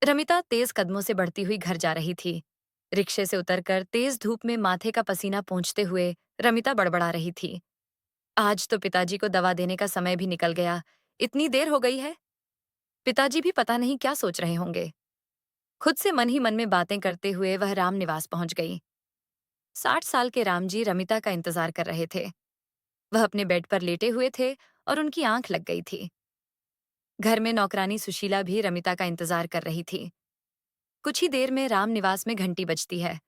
रमिता तेज कदमों से बढ़ती हुई घर जा रही थी। रिक्शे से उतरकर तेज धूप में माथे का पसीना पोंछते हुए रमिता बड़बड़ा रही थी। आज तो पिताजी को दवा देने का समय भी निकल गया। इतनी देर हो गई है। पिताजी भी पता नहीं क्या सोच रहे होंगे। खुद से मन ही मन में बातें करते हुए वह राम निवास पहुंच गई। 60 साल के रामजी रमिता का इंतजार कर रहे थे। वह अपने बेड पर लेटे हुए थे और उनकी आंख लग गई थी। घर में नौकरानी सुशीला भी रमिता का इंतजार कर रही थी। कुछ ही देर में राम निवास में घंटी बजती है।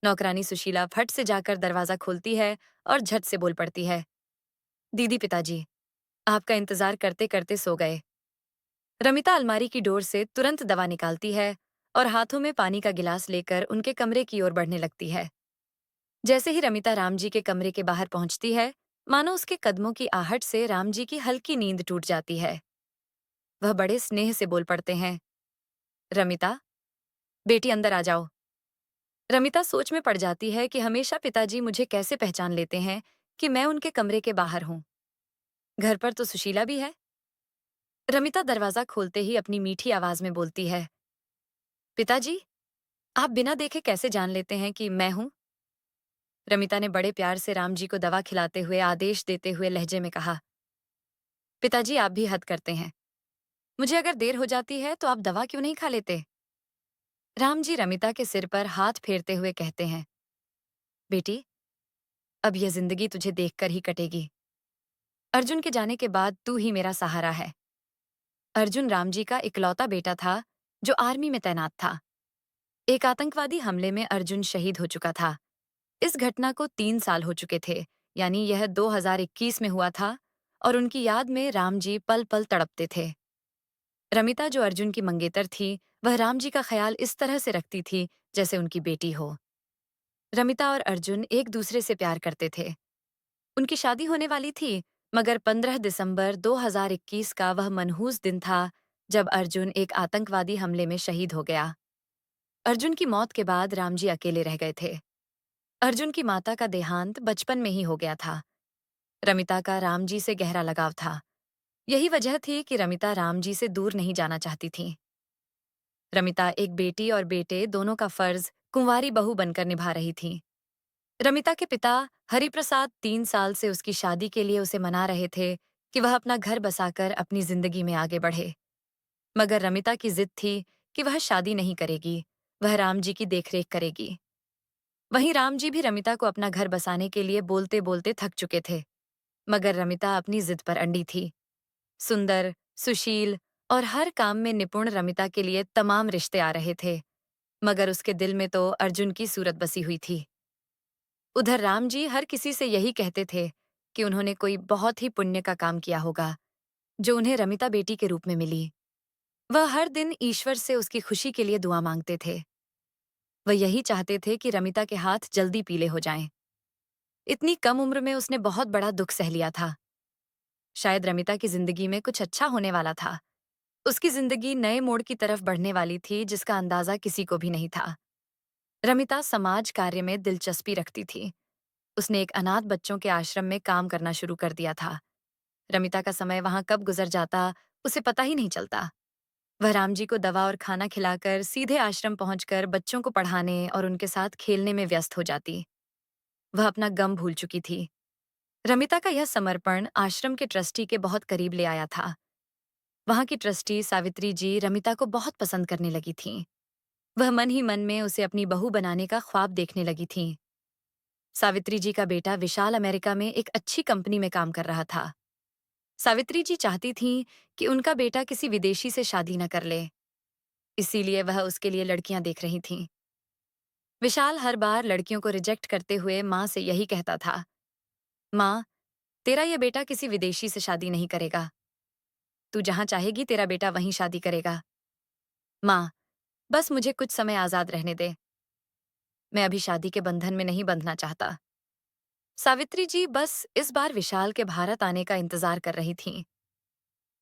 नौकरानी सुशीला फट से जाकर दरवाजा खोलती है और झट से बोल पड़ती है, दीदी पिताजी, आपका इंतजार करते करते सो गए। रमिता अलमारी की डोर से तुरंत दवा निकालती है और हाथों में पानी का गिलास लेकर उनके कमरे की ओर बढ़ने लगती है। जैसे ही रमिता रामजी के कमरे के बाहर पहुंचती है, मानो उसके कदमों की आहट से रामजी की हल्की नींद टूट जाती है। वह बड़े स्नेह से बोल पड़ते हैं, रमिता, बेटी अंदर आ जाओ। रमिता सोच में पड़ जाती है कि हमेशा पिताजी मुझे कैसे पहचान लेते हैं कि मैं उनके कमरे के बाहर हूं। घर पर तो सुशीला भी है। रमिता दरवाजा खोलते ही अपनी मीठी आवाज में बोलती है, पिताजी, आप बिना देखे कैसे जान लेते हैं कि मैं हूं? रमिता ने बड़े प्यार से रामजी को दवा खिलाते हुए आदेश देते हुए लहजे में कहा, पिताजी आप भी हद करते हैं। मुझे अगर देर हो जाती है तो आप दवा क्यों नहीं खा लेते? रामजी रमिता के सिर पर हाथ फेरते हुए कहते हैं, बेटी, अब यह जिंदगी तुझे देखकर ही कटेगी। अर्जुन के जाने के बाद तू ही मेरा सहारा है। अर्जुन रामजी का इकलौता बेटा था जो आर्मी में तैनात था। एक आतंकवादी हमले में अर्जुन शहीद हो चुका था। इस घटना को 3 साल हो चुके थे, यानी यह 2021 में हुआ था, और उनकी याद में रामजी पल पल तड़पते थे। रमिता जो अर्जुन की मंगेतर थी, वह रामजी का ख्याल इस तरह से रखती थी जैसे उनकी बेटी हो। रमिता और अर्जुन एक दूसरे से प्यार करते थे। उनकी शादी होने वाली थी, मगर 15 दिसंबर 2021 का वह मनहूस दिन था जब अर्जुन एक आतंकवादी हमले में शहीद हो गया। अर्जुन की मौत के बाद रामजी अकेले रह गए थे। अर्जुन की माता का देहांत बचपन में ही हो गया था। रमिता का रामजी से गहरा लगाव था। यही वजह थी कि रमिता रामजी से दूर नहीं जाना चाहती थी। रमिता एक बेटी और बेटे दोनों का फर्ज कुंवारी बहू बनकर निभा रही थी। रमिता के पिता हरिप्रसाद 3 साल से उसकी शादी के लिए उसे मना रहे थे कि वह अपना घर बसाकर अपनी जिंदगी में आगे बढ़े। मगर रमिता की जिद थी कि वह शादी नहीं करेगी, वह रामजी की देखरेख करेगी। वहीं रामजी भी रमिता को अपना घर बसाने के लिए बोलते बोलते थक चुके थे, मगर रमिता अपनी जिद पर अड़ी थी। सुंदर, सुशील और हर काम में निपुण रमिता के लिए तमाम रिश्ते आ रहे थे, मगर उसके दिल में तो अर्जुन की सूरत बसी हुई थी। उधर रामजी हर किसी से यही कहते थे कि उन्होंने कोई बहुत ही पुण्य का काम किया होगा, जो उन्हें रमिता बेटी के रूप में मिली। वह हर दिन ईश्वर से उसकी खुशी के लिए दुआ मांगते थे। वह यही चाहते थे कि रमिता के हाथ जल्दी पीले हो जाएं। इतनी कम उम्र में उसने बहुत बड़ा दुख सह लिया था। शायद रमिता की जिंदगी में कुछ अच्छा होने वाला था। उसकी जिंदगी नए मोड़ की तरफ बढ़ने वाली थी जिसका अंदाजा किसी को भी नहीं था। रमिता समाज कार्य में दिलचस्पी रखती थी। उसने एक अनाथ बच्चों के आश्रम में काम करना शुरू कर दिया था। रमिता का समय वहां कब गुजर जाता, उसे पता ही नहीं चलता। वह रामजी को दवा और खाना खिलाकर सीधे आश्रम पहुंचकर बच्चों को पढ़ाने और उनके साथ खेलने में व्यस्त हो जाती। वह अपना गम भूल चुकी थी। रमिता का यह समर्पण आश्रम के ट्रस्टी के बहुत करीब ले आया था। वहां की ट्रस्टी सावित्री जी रमिता को बहुत पसंद करने लगी थीं। वह मन ही मन में उसे अपनी बहू बनाने का ख्वाब देखने लगी थीं। सावित्री जी का बेटा विशाल अमेरिका में एक अच्छी कंपनी में काम कर रहा था। सावित्री जी चाहती थीं कि उनका बेटा किसी विदेशी से शादी न कर ले, इसीलिए वह उसके लिए लड़कियां देख रही थीं। विशाल हर बार लड़कियों को रिजेक्ट करते हुए माँ से यही कहता था, माँ, तेरा यह बेटा किसी विदेशी से शादी नहीं करेगा। तू जहां चाहेगी तेरा बेटा वहीं शादी करेगा। माँ, बस मुझे कुछ समय आजाद रहने दे। मैं अभी शादी के बंधन में नहीं बंधना चाहता। सावित्री जी बस इस बार विशाल के भारत आने का इंतजार कर रही थीं।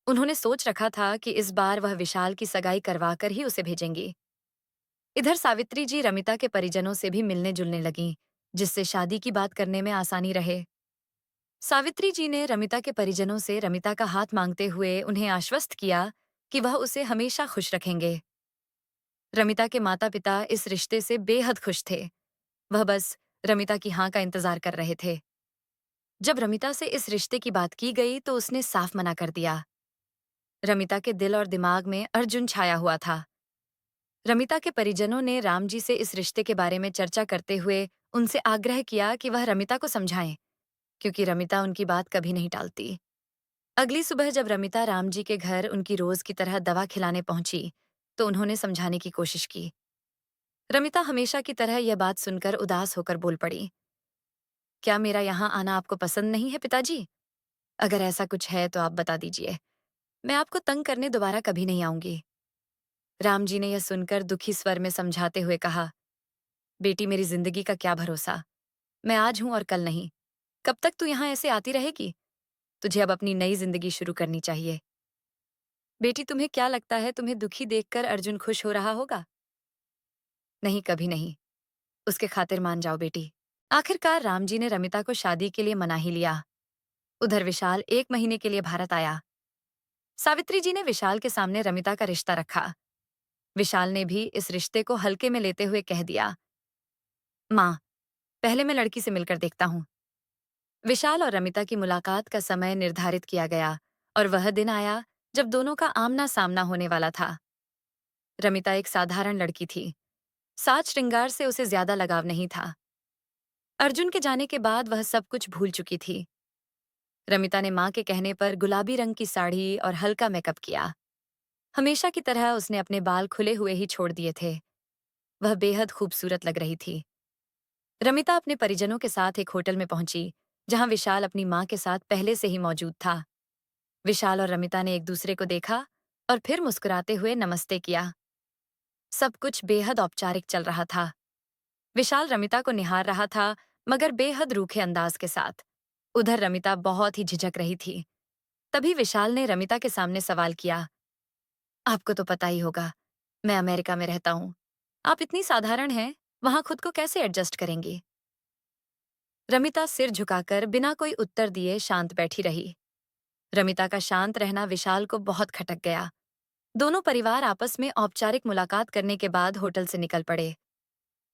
उन्होंने सोच रखा था कि इस बार वह विशाल की सगाई करवाकर ही उसे भेजेंगी। इधर सावित्री जी रमिता के परिजनों से भी मिलने जुलने लगीं, जिससे शादी की बात करने में आसानी रहे। सावित्री जी ने रमिता के परिजनों से रमिता का हाथ मांगते हुए उन्हें आश्वस्त किया कि वह उसे हमेशा खुश रखेंगे। रमिता के माता-पिता इस रिश्ते से बेहद खुश थे। वह बस रमिता की हाँ का इंतजार कर रहे थे। जब रमिता से इस रिश्ते की बात की गई तो उसने साफ मना कर दिया। रमिता के दिल और दिमाग में अर्जुन छाया हुआ था। रमिता के परिजनों ने राम जी से इस रिश्ते के बारे में चर्चा करते हुए उनसे आग्रह किया कि वह रमिता को समझाएं, क्योंकि रमिता उनकी बात कभी नहीं टालती। अगली सुबह जब रमिता राम जी के घर उनकी रोज की तरह दवा खिलाने पहुंची, तो उन्होंने समझाने की कोशिश की। रमिता हमेशा की तरह यह बात सुनकर उदास होकर बोल पड़ी। क्या मेरा यहाँ आना आपको पसंद नहीं है पिताजी? अगर ऐसा कुछ है तो आप बता दीजिए। मैं आपको तंग करने दोबारा कभी नहीं आऊंगी। राम जी ने यह सुनकर दुखी स्वर में समझाते हुए कहा, बेटी मेरी जिंदगी का क्या भरोसा। मैं आज हूं और कल नहीं। कब तक तू यहाँ ऐसे आती रहेगी? तुझे अब अपनी नई जिंदगी शुरू करनी चाहिए। बेटी तुम्हें क्या लगता है तुम्हें दुखी देखकर अर्जुन खुश हो रहा होगा? नहीं, कभी नहीं। उसके खातिर मान जाओ बेटी। आखिरकार राम जी ने रमिता को शादी के लिए मना ही लिया। उधर विशाल 1 महीने के लिए भारत आया। सावित्री जी ने विशाल के सामने रमिता का रिश्ता रखा। विशाल ने भी इस रिश्ते को हल्के में लेते हुए कह दिया, माँ, पहले मैं लड़की से मिलकर देखता हूँ। विशाल और रमिता की मुलाकात का समय निर्धारित किया गया और वह दिन आया जब दोनों का आमना सामना होने वाला था। रमिता एक साधारण लड़की थी। साज श्रृंगार से उसे ज्यादा लगाव नहीं था। अर्जुन के जाने के बाद वह सब कुछ भूल चुकी थी। रमिता ने माँ के कहने पर गुलाबी रंग की साड़ी और हल्का मेकअप किया। हमेशा की तरह उसने अपने बाल खुले हुए ही छोड़ दिए थे। वह बेहद खूबसूरत लग रही थी। रमिता अपने परिजनों के साथ एक होटल में पहुंची, जहां विशाल अपनी माँ के साथ पहले से ही मौजूद था। विशाल और रमिता ने एक दूसरे को देखा और फिर मुस्कुराते हुए नमस्ते किया। सब कुछ बेहद औपचारिक चल रहा था। विशाल रमिता को निहार रहा था, मगर बेहद रूखे अंदाज के साथ। उधर रमिता बहुत ही झिझक रही थी। तभी विशाल ने रमिता के सामने सवाल किया, आपको तो पता ही होगा, मैं अमेरिका में रहता हूँ। आप इतनी साधारण हैं, वहां खुद को कैसे एडजस्ट करेंगी? रमिता सिर झुकाकर बिना कोई उत्तर दिए शांत बैठी रही। रमिता का शांत रहना विशाल को बहुत खटक गया। दोनों परिवार आपस में औपचारिक मुलाकात करने के बाद होटल से निकल पड़े।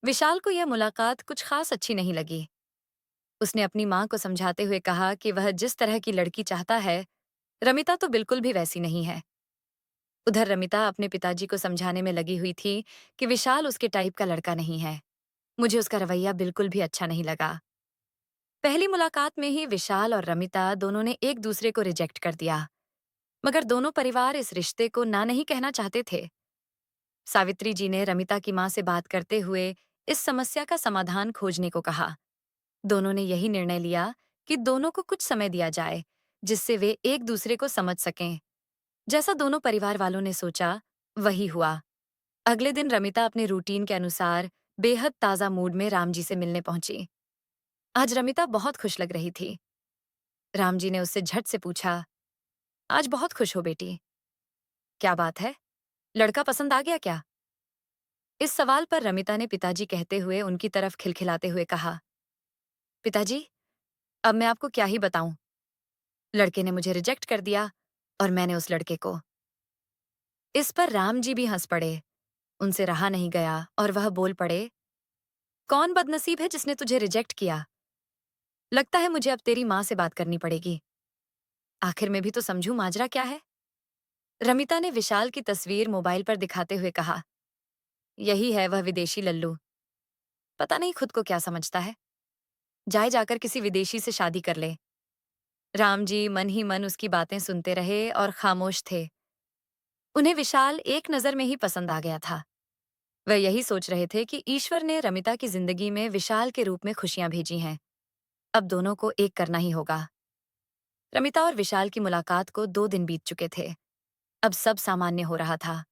विशाल को यह मुलाकात कुछ खास अच्छी नहीं लगी। उसने अपनी माँ को समझाते हुए कहा कि वह जिस तरह की लड़की चाहता है, रमिता तो बिल्कुल भी वैसी नहीं है। उधर रमिता अपने पिताजी को समझाने में लगी हुई थी कि विशाल उसके टाइप का लड़का नहीं है। मुझे उसका रवैया बिल्कुल भी अच्छा नहीं लगा। पहली मुलाकात में ही विशाल और रमिता दोनों ने एक दूसरे को रिजेक्ट कर दिया, मगर दोनों परिवार इस रिश्ते को ना नहीं कहना चाहते थे। सावित्री जी ने रमिता की माँ से बात करते हुए इस समस्या का समाधान खोजने को कहा। दोनों ने यही निर्णय लिया कि दोनों को कुछ समय दिया जाए, जिससे वे एक दूसरे को समझ सकें। जैसा दोनों परिवार वालों ने सोचा, वही हुआ। अगले दिन रमिता अपने रूटीन के अनुसार बेहद ताजा मूड में राम जी से मिलने पहुंची। आज रमिता बहुत खुश लग रही थी। राम जी ने उससे झट से पूछा, आज बहुत खुश हो बेटी? क्या बात है? लड़का पसंद आ गया क्या? इस सवाल पर रमिता ने पिताजी कहते हुए उनकी तरफ खिलखिलाते हुए कहा, पिताजी, अब मैं आपको क्या ही बताऊं। लड़के ने मुझे रिजेक्ट कर दिया और मैंने उस लड़के को। इस पर राम जी भी हंस पड़े। उनसे रहा नहीं गया और वह बोल पड़े, कौन बदनसीब है जिसने तुझे रिजेक्ट किया? लगता है मुझे अब तेरी माँ से बात करनी पड़ेगी। आखिर में भी तो समझूं माजरा क्या है। रमिता ने विशाल की तस्वीर मोबाइल पर दिखाते हुए कहा, यही है वह विदेशी लल्लू। पता नहीं खुद को क्या समझता है। जाए जाकर किसी विदेशी से शादी कर ले। राम जी मन ही मन उसकी बातें सुनते रहे और खामोश थे। उन्हें विशाल एक नजर में ही पसंद आ गया था। वह यही सोच रहे थे कि ईश्वर ने रमिता की जिंदगी में विशाल के रूप में खुशियां भेजी हैं। अब दोनों को एक करना ही होगा। रमिता और विशाल की मुलाकात को 2 दिन बीत चुके थे। अब सब सामान्य हो रहा था।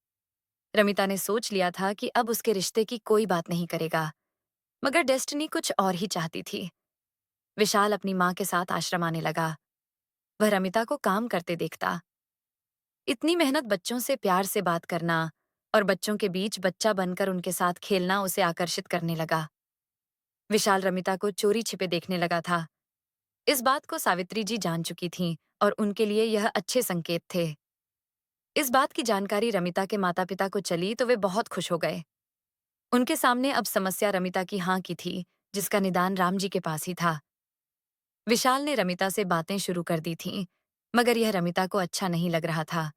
रमिता ने सोच लिया था कि अब उसके रिश्ते की कोई बात नहीं करेगा, मगर डेस्टिनी कुछ और ही चाहती थी। विशाल अपनी माँ के साथ आश्रम आने लगा। वह रमिता को काम करते देखता। इतनी मेहनत बच्चों से प्यार से बात करना और बच्चों के बीच बच्चा बनकर उनके साथ खेलना उसे आकर्षित करने लगा। विशाल रमिता को चोरी छिपे देखने लगा था। इस बात को सावित्री जी जान चुकी थीं और उनके लिए यह अच्छे संकेत थे। इस बात की जानकारी रमिता के माता पिता को चली तो वे बहुत खुश हो गए। उनके सामने अब समस्या रमिता की हाँ की थी, जिसका निदान राम जी के पास ही था। विशाल ने रमिता से बातें शुरू कर दी थीं, मगर यह रमिता को अच्छा नहीं लग रहा था।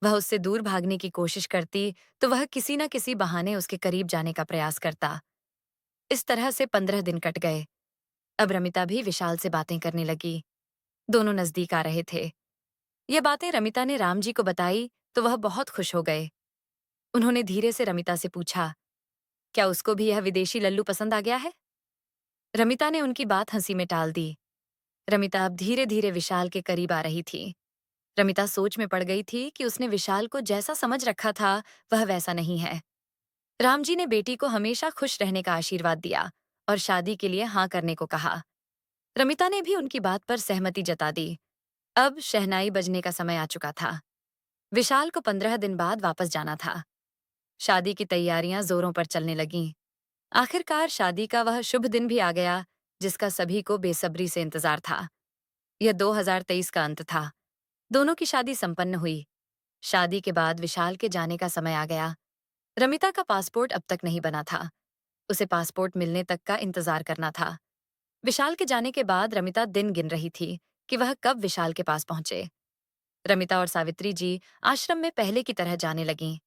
वह उससे दूर भागने की कोशिश करती तो वह किसी न किसी बहाने उसके करीब जाने का प्रयास करता। इस तरह से 15 दिन कट गए। अब रमिता भी विशाल से बातें करने लगी। दोनों नजदीक आ रहे थे। ये बातें रमिता ने राम जी को बताई तो वह बहुत खुश हो गए। उन्होंने धीरे से रमिता से पूछा, क्या उसको भी यह विदेशी लल्लू पसंद आ गया है? रमिता ने उनकी बात हंसी में टाल दी। रमिता अब धीरे धीरे विशाल के करीब आ रही थी। रमिता सोच में पड़ गई थी कि उसने विशाल को जैसा समझ रखा था वह वैसा नहीं है। राम जी ने बेटी को हमेशा खुश रहने का आशीर्वाद दिया और शादी के लिए हाँ करने को कहा। रमिता ने भी उनकी बात पर सहमति जता दी। अब शहनाई बजने का समय आ चुका था। विशाल को 15 दिन बाद वापस जाना था। शादी की तैयारियां जोरों पर चलने लगीं। आखिरकार शादी का वह शुभ दिन भी आ गया, जिसका सभी को बेसब्री से इंतजार था। यह 2023 का अंत था। दोनों की शादी संपन्न हुई। शादी के बाद विशाल के जाने का समय आ गया। रमिता का पासपोर्ट अब तक नहीं बना था। उसे पासपोर्ट मिलने तक का इंतजार करना था। विशाल के जाने के बाद रमिता दिन गिन रही थी कि वह कब विशाल के पास पहुंचे। रमिता और सावित्री जी आश्रम में पहले की तरह जाने लगीं।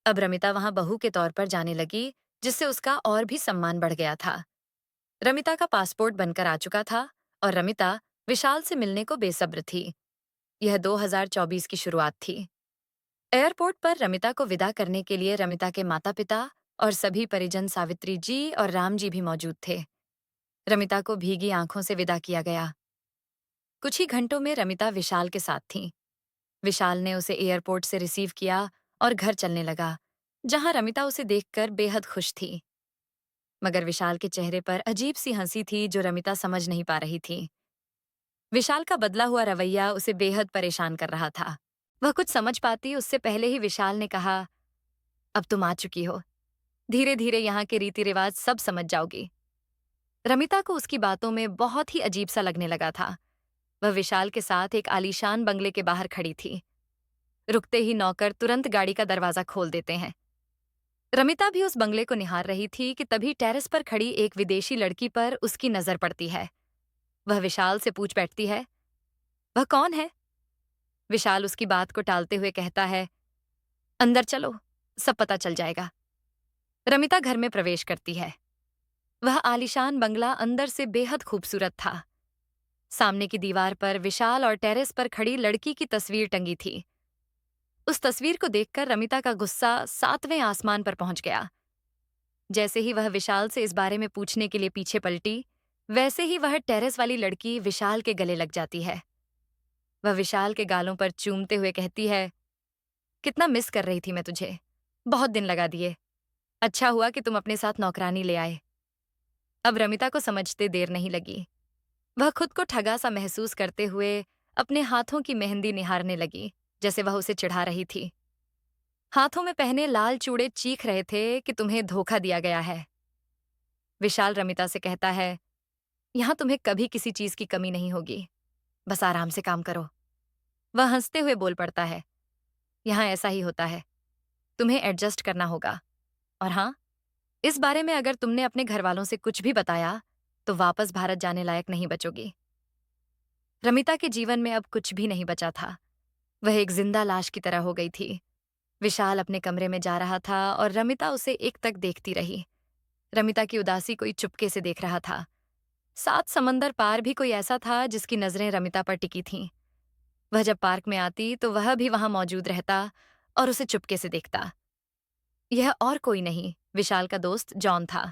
अब रमिता वहां बहू के तौर पर जाने लगी, जिससे उसका और भी सम्मान बढ़ गया था। रमिता का पासपोर्ट बनकर आ चुका था और रमिता विशाल से मिलने को बेसब्र थी। यह 2024 की शुरुआत थी। एयरपोर्ट पर रमिता को विदा करने के लिए रमिता के माता पिता और सभी परिजन सावित्री जी और राम जी भी मौजूद थे। रमिता को भीगी आंखों से विदा किया गया। कुछ ही घंटों में रमिता विशाल के साथ थी। विशाल ने उसे एयरपोर्ट से रिसीव किया और घर चलने लगा, जहां रमिता उसे देखकर बेहद खुश थी। मगर विशाल के चेहरे पर अजीब सी हंसी थी जो रमिता समझ नहीं पा रही थी। विशाल का बदला हुआ रवैया उसे बेहद परेशान कर रहा था। वह कुछ समझ पाती उससे पहले ही विशाल ने कहा, अब तुम आ चुकी हो। धीरे धीरे यहाँ के रीति रिवाज सब समझ जाओगी। रमिता को उसकी बातों में बहुत ही अजीब सा लगने लगा था। वह विशाल के साथ एक आलीशान बंगले के बाहर खड़ी थी। रुकते ही नौकर तुरंत गाड़ी का दरवाजा खोल देते हैं। रमिता भी उस बंगले को निहार रही थी कि तभी टेरेस पर खड़ी एक विदेशी लड़की पर उसकी नजर पड़ती है। वह विशाल से पूछ बैठती है, वह कौन है? विशाल उसकी बात को टालते हुए कहता है, अंदर चलो, सब पता चल जाएगा। रमिता घर में प्रवेश करती है। वह आलीशान बंगला अंदर से बेहद खूबसूरत था। सामने की दीवार पर विशाल और टेरेस पर खड़ी लड़की की तस्वीर टंगी थी। उस तस्वीर को देखकर रमिता का गुस्सा 7वें आसमान पर पहुंच गया। जैसे ही वह विशाल से इस बारे में पूछने के लिए पीछे पलटी, वैसे ही वह टेरेस वाली लड़की विशाल के गले लग जाती है। वह विशाल के गालों पर चूमते हुए कहती है, कितना मिस कर रही थी मैं तुझे। बहुत दिन लगा दिए। अच्छा हुआ कि तुम अपने साथ नौकरानी ले आए। अब रमिता को समझते देर नहीं लगी। वह खुद को ठगा सा महसूस करते हुए अपने हाथों की मेहंदी निहारने लगी, जैसे वह उसे चिढ़ा रही थी। हाथों में पहने लाल चूड़े चीख रहे थे कि तुम्हें धोखा दिया गया है। विशाल रमिता से कहता है, यहां तुम्हें कभी किसी चीज की कमी नहीं होगी। बस आराम से काम करो। वह हंसते हुए बोल पड़ता है, यहां ऐसा ही होता है। तुम्हें एडजस्ट करना होगा। और हाँ, इस बारे में अगर तुमने अपने घर वालों से कुछ भी बताया तो वापस भारत जाने लायक नहीं बचोगी। रमिता के जीवन में अब कुछ भी नहीं बचा था। वह एक जिंदा लाश की तरह हो गई थी। विशाल अपने कमरे में जा रहा था और रमिता उसे एकटक देखती रही। रमिता की उदासी कोई चुपके से देख रहा था। 7 समंदर पार भी कोई ऐसा था जिसकी नजरें रमिता पर टिकी थीं। वह जब पार्क में आती तो वह भी वहां मौजूद रहता और उसे चुपके से देखता। यह और कोई नहीं, विशाल का दोस्त जॉन था।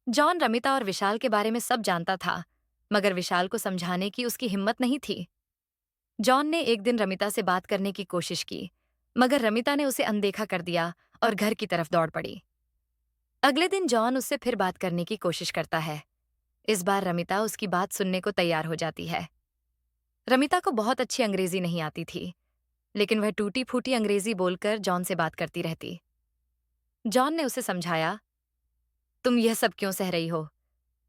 जॉन रमिता और विशाल के बारे में सब जानता था, मगर विशाल को समझाने की उसकी हिम्मत नहीं थी। जॉन ने एक दिन रमिता से बात करने की कोशिश की, मगर रमिता ने उसे अनदेखा कर दिया और घर की तरफ दौड़ पड़ी। अगले दिन जॉन उससे फिर बात करने की कोशिश करता है। इस बार रमिता उसकी बात सुनने को तैयार हो जाती है। रमिता को बहुत अच्छी अंग्रेजी नहीं आती थी, लेकिन वह टूटी फूटी अंग्रेजी बोलकर जॉन से बात करती रहती। जॉन ने उसे समझाया, तुम यह सब क्यों सह रही हो?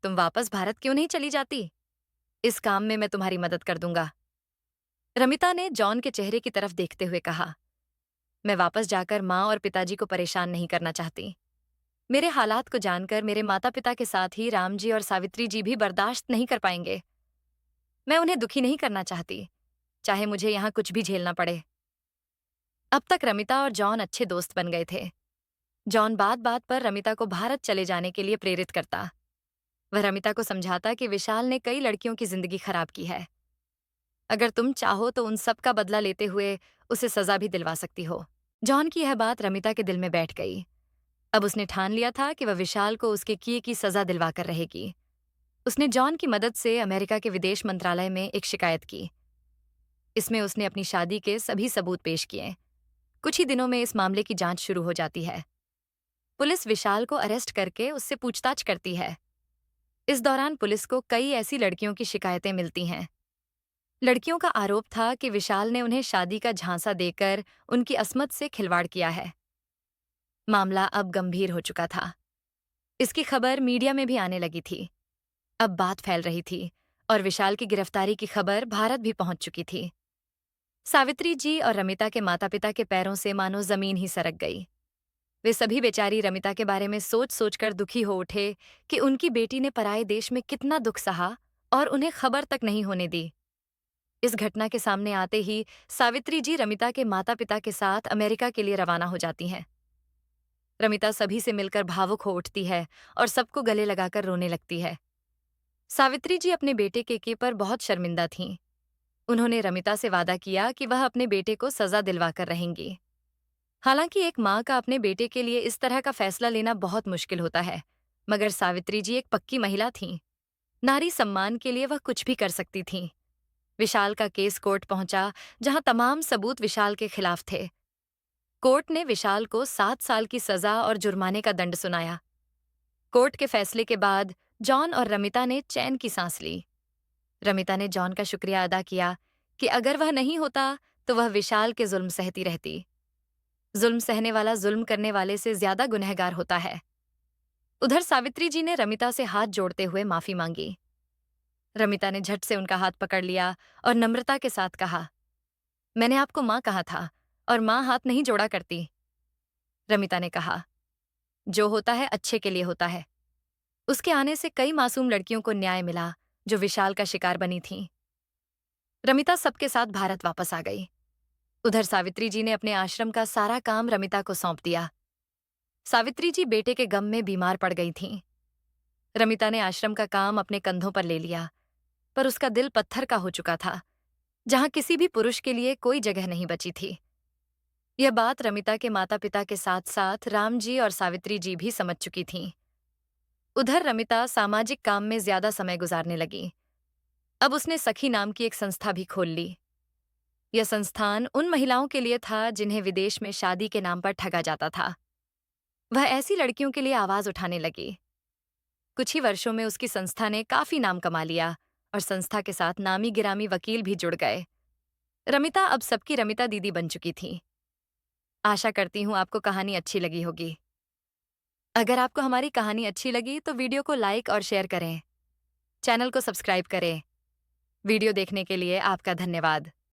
तुम वापस भारत क्यों नहीं चली जाती? इस काम में मैं तुम्हारी मदद कर दूंगा। रमिता ने जॉन के चेहरे की तरफ देखते हुए कहा, मैं वापस जाकर माँ और पिताजी को परेशान नहीं करना चाहती। मेरे हालात को जानकर मेरे माता पिता के साथ ही राम जी और सावित्री जी भी बर्दाश्त नहीं कर पाएंगे। मैं उन्हें दुखी नहीं करना चाहती, चाहे मुझे यहाँ कुछ भी झेलना पड़े। अब तक रमिता और जॉन अच्छे दोस्त बन गए थे। जॉन बात बात पर रमिता को भारत चले जाने के लिए प्रेरित करता। वह रमिता को समझाता कि विशाल ने कई लड़कियों की जिंदगी खराब की है। अगर तुम चाहो तो उन सब का बदला लेते हुए उसे सजा भी दिलवा सकती हो। जॉन की यह बात रमिता के दिल में बैठ गई। अब उसने ठान लिया था कि वह विशाल को उसके किए की सजा दिलवाकर रहेगी। उसने जॉन की मदद से अमेरिका के विदेश मंत्रालय में एक शिकायत की। इसमें उसने अपनी शादी के सभी सबूत पेश किए। कुछ ही दिनों में इस मामले की जांच शुरू हो जाती है। पुलिस विशाल को अरेस्ट करके उससे पूछताछ करती है। इस दौरान पुलिस को कई ऐसी लड़कियों की शिकायतें मिलती हैं। लड़कियों का आरोप था कि विशाल ने उन्हें शादी का झांसा देकर उनकी अस्मत से खिलवाड़ किया है। मामला अब गंभीर हो चुका था। इसकी खबर मीडिया में भी आने लगी थी। अब बात फैल रही थी और विशाल की गिरफ्तारी की खबर भारत भी पहुंच चुकी थी। सावित्री जी और रमिता के माता पिता के पैरों से मानो जमीन ही सरक गई। वे सभी बेचारी रमिता के बारे में सोच सोचकर दुखी हो उठे कि उनकी बेटी ने पराये देश में कितना दुख सहा और उन्हें खबर तक नहीं होने दी। इस घटना के सामने आते ही सावित्री जी रमिता के माता पिता के साथ अमेरिका के लिए रवाना हो जाती हैं। रमिता सभी से मिलकर भावुक हो उठती है और सबको गले लगाकर रोने लगती है। सावित्री जी अपने बेटे के पर बहुत शर्मिंदा थीं। उन्होंने रमिता से वादा किया कि वह अपने बेटे को सजा दिलवाकर रहेंगी। हालांकि एक माँ का अपने बेटे के लिए इस तरह का फैसला लेना बहुत मुश्किल होता है, मगर सावित्री जी एक पक्की महिला थीं। नारी सम्मान के लिए वह कुछ भी कर सकती थीं। विशाल का केस कोर्ट पहुंचा, जहां तमाम सबूत विशाल के खिलाफ थे। कोर्ट ने विशाल को 7 साल की सजा और जुर्माने का दंड सुनाया। कोर्ट के फैसले के बाद जॉन और रमिता ने चैन की सांस ली। रमिता ने जॉन का शुक्रिया अदा किया कि अगर वह नहीं होता तो वह विशाल के जुल्म सहती रहती। जुल्म सहने वाला जुल्म करने वाले से ज्यादा गुनहगार होता है। उधर सावित्री जी ने रमिता से हाथ जोड़ते हुए माफी मांगी। रमिता ने झट से उनका हाथ पकड़ लिया और नम्रता के साथ कहा, मैंने आपको माँ कहा था और माँ हाथ नहीं जोड़ा करती। रमिता ने कहा, जो होता है अच्छे के लिए होता है। उसके आने से कई मासूम लड़कियों को न्याय मिला जो विशाल का शिकार बनी थीं। रमिता सबके साथ भारत वापस आ गई। उधर सावित्री जी ने अपने आश्रम का सारा काम रमिता को सौंप दिया। सावित्री जी बेटे के गम में बीमार पड़ गई थीं। रमिता ने आश्रम का काम अपने कंधों पर ले लिया, पर उसका दिल पत्थर का हो चुका था, जहां किसी भी पुरुष के लिए कोई जगह नहीं बची थी। यह बात रमिता के माता पिता के साथ साथ राम जी और सावित्री जी भी समझ चुकी थीं। उधर रमिता सामाजिक काम में ज्यादा समय गुजारने लगी। अब उसने सखी नाम की एक संस्था भी खोल ली। यह संस्थान उन महिलाओं के लिए था जिन्हें विदेश में शादी के नाम पर ठगा जाता था। वह ऐसी लड़कियों के लिए आवाज उठाने लगी। कुछ ही वर्षों में उसकी संस्था ने काफी नाम कमा लिया और संस्था के साथ नामी गिरामी वकील भी जुड़ गए। रमिता अब सबकी रमिता दीदी बन चुकी थी। आशा करती हूँ आपको कहानी अच्छी लगी होगी। अगर आपको हमारी कहानी अच्छी लगी तो वीडियो को लाइक और शेयर करें। चैनल को सब्सक्राइब करें। वीडियो देखने के लिए आपका धन्यवाद।